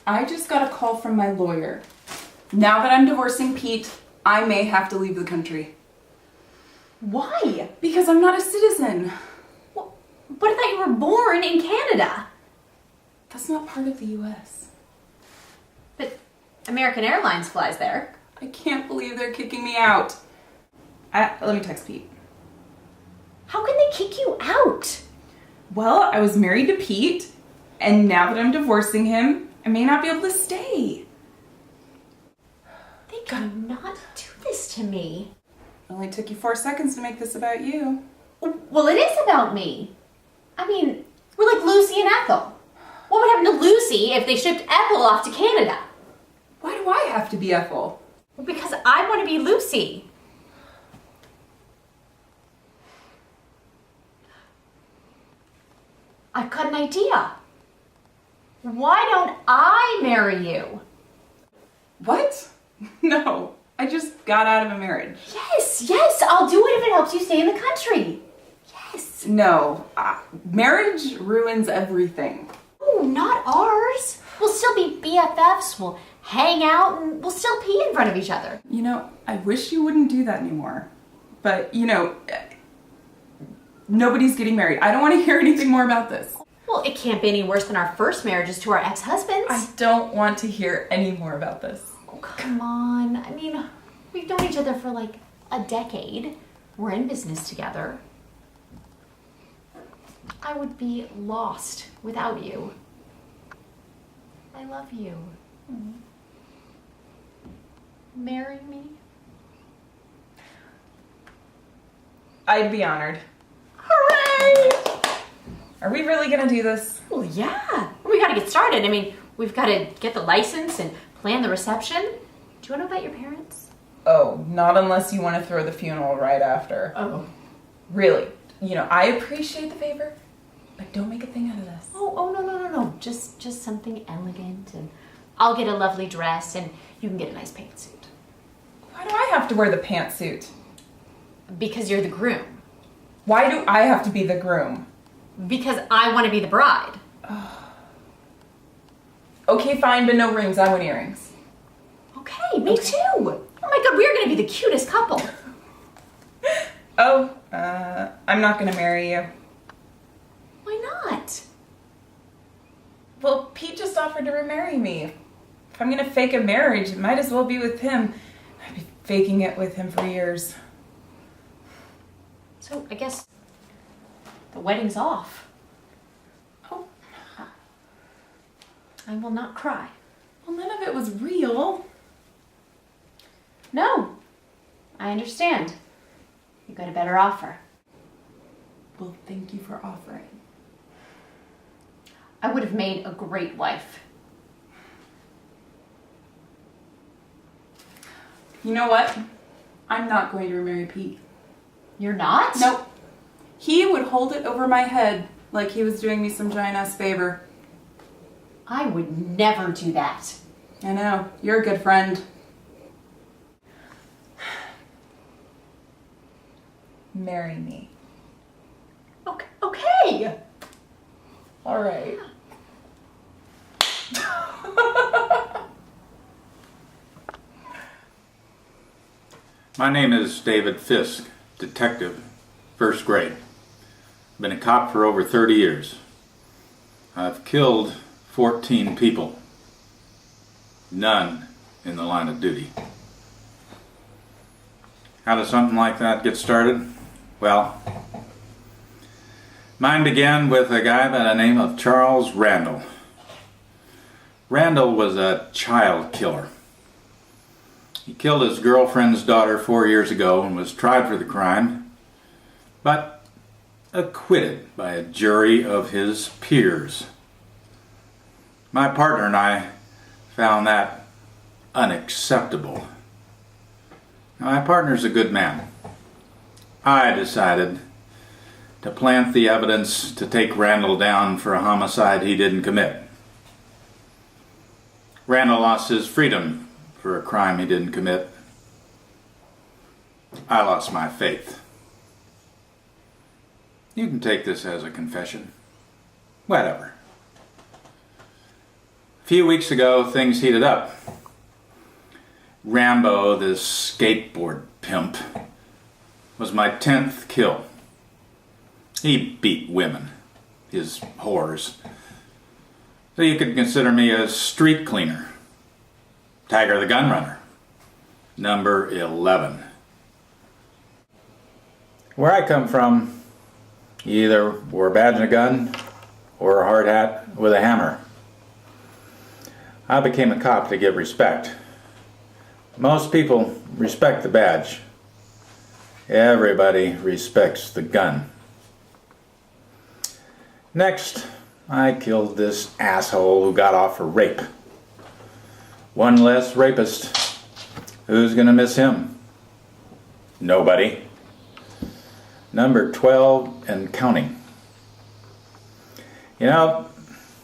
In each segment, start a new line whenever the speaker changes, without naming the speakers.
I just got a call from my lawyer. Now that I'm divorcing Pete, I may have to leave the country.
Why?
Because I'm not a citizen.
Well, but I thought you were born in Canada.
That's not part of the U.S.
But American Airlines flies there.
I can't believe they're kicking me out. Let me text Pete.
How can they kick you out?
Well, I was married to Pete, and now that I'm divorcing him, I may not be able to stay.
They could not do this to me.
It only took you 4 seconds to make this about you.
Well, it is about me. I mean, we're like Lucy and Ethel. What would happen to Lucy if they shipped Ethel off to Canada?
Why do I have to be Ethel?
Well, because I want to be Lucy. I've got an idea. Why don't I marry you?
What? No, I just got out of a marriage.
Yes, I'll do it if it helps you stay in the country. Yes.
No, marriage ruins everything.
Oh, not ours. We'll still be BFFs, we'll hang out, and we'll still pee in front of each other.
You know, I wish you wouldn't do that anymore. But, you know, nobody's getting married. I don't want to hear anything more about this.
Well, it can't be any worse than our first marriages to our ex-husbands.
I don't want to hear any more about this.
Oh, come on. I mean, we've known each other for like a decade. We're in business together. I would be lost without you. I love you. Marry me?
I'd be honored.
Hooray!
Are we really gonna do this?
Well, yeah. We gotta get started. I mean, we've gotta get the license and plan the reception. Do you wanna invite your parents?
Oh, not unless you want to throw the funeral right after.
Oh.
Really? You know, I appreciate the favor, but don't make a thing out of this.
Oh, no. Just something elegant, and I'll get a lovely dress, and you can get a nice pantsuit.
Why do I have to wear the pantsuit?
Because you're the groom.
Why do I have to be the groom?
Because I want to be the bride.
Okay, fine, but no rings. I want earrings.
Okay, me too. Oh my God, we're going to be the cutest couple.
Oh, I'm not gonna marry you.
Why not?
Well, Pete just offered to remarry me. If I'm gonna fake a marriage, it might as well be with him. I've been faking it with him for years.
So I guess the wedding's off.
Oh.
I will not cry.
Well, none of it was real.
No, I understand. You got a better offer.
Well, thank you for offering.
I would have made a great wife.
You know what? I'm not going to remarry Pete.
You're not?
Nope. He would hold it over my head like he was doing me some giant-ass favor.
I would never do that.
I know. You're a good friend. Marry me.
Okay.
All right.
My name is David Fisk, detective, first grade. Been a cop for over 30 years. I've killed 14 people. None in the line of duty. How does something like that get started? Well, mine began with a guy by the name of Charles Randall. Randall was a child killer. He killed his girlfriend's daughter 4 years ago and was tried for the crime, but acquitted by a jury of his peers. My partner and I found that unacceptable. Now, my partner's a good man. I decided to plant the evidence to take Randall down for a homicide he didn't commit. Randall lost his freedom for a crime he didn't commit. I lost my faith. You can take this as a confession. Whatever. A few weeks ago, things heated up. Rambo, this skateboard pimp, was my 10th kill. He beat women, his whores. So you could consider me a street cleaner. Tiger the gun runner. Number 11. Where I come from, you either wore a badge and a gun or a hard hat with a hammer. I became a cop to give respect. Most people respect the badge. Everybody respects the gun. Next, I killed this asshole who got off for rape. One less rapist. Who's gonna miss him? Nobody. Number 12 and counting. You know,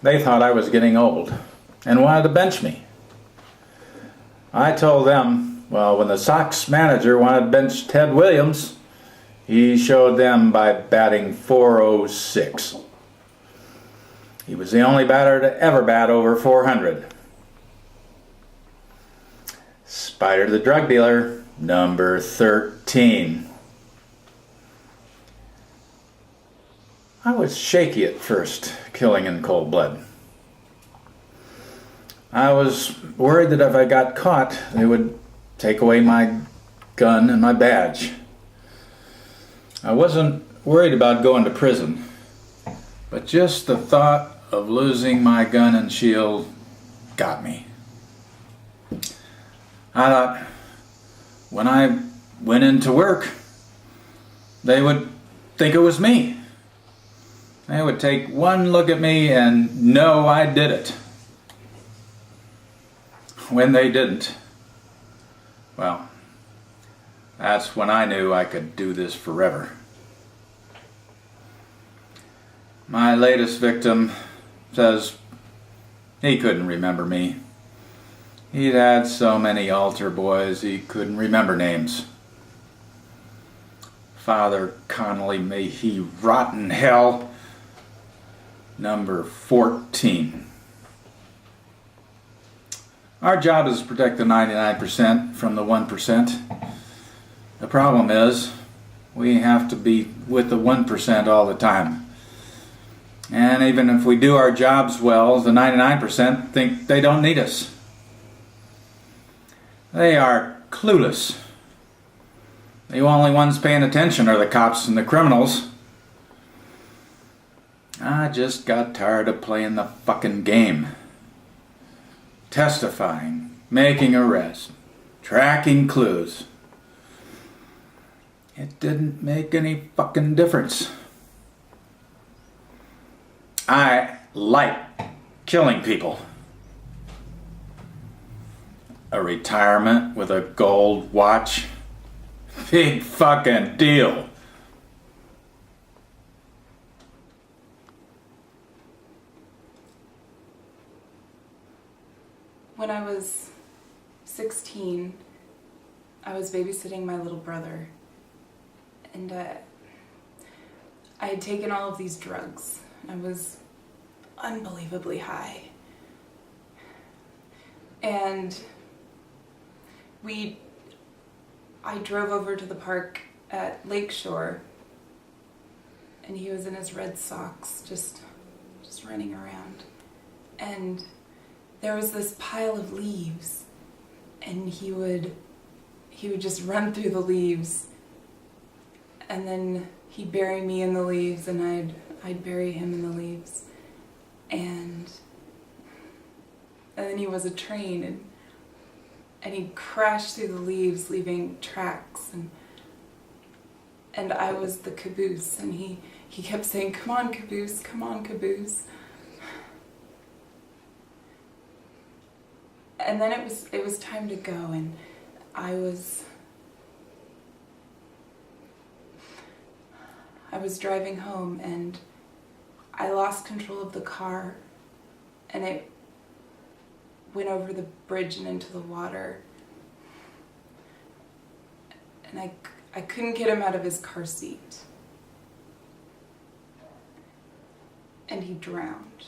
they thought I was getting old and wanted to bench me. I told them, well, when the Sox manager wanted to bench Ted Williams, he showed them by batting .406. He was the only batter to ever bat over .400. Spider the drug dealer, number 13. I was shaky at first, killing in cold blood. I was worried that if I got caught, they would take away my gun and my badge. I wasn't worried about going to prison, but just the thought of losing my gun and shield got me. I thought, when I went into work, they would think it was me. They would take one look at me and know I did it. When they didn't, well, that's when I knew I could do this forever. My latest victim says he couldn't remember me. He'd had so many altar boys he couldn't remember names. Father Connolly, may he rot in hell. Number 14. Our job is to protect the 99% from the 1%. The problem is, we have to be with the 1% all the time. And even if we do our jobs well, the 99% think they don't need us. They are clueless. The only ones paying attention are the cops and the criminals. I just got tired of playing the fucking game. Testifying, making arrests, tracking clues. It didn't make any fucking difference. I like killing people. A retirement with a gold watch? Big fucking deal.
When I was 16, I was babysitting my little brother, and I had taken all of these drugs. I was unbelievably high. And I drove over to the park at Lakeshore, and he was in his red socks, just running around. And there was this pile of leaves, and he would just run through the leaves, and then he'd bury me in the leaves, and I'd bury him in the leaves, and then he was a train, and he crashed through the leaves, leaving tracks, and I was the caboose, and he kept saying, "Come on, caboose, come on, caboose." And then it was time to go, and I was driving home, and I lost control of the car, and it went over the bridge and into the water, and I couldn't get him out of his car seat, and he drowned.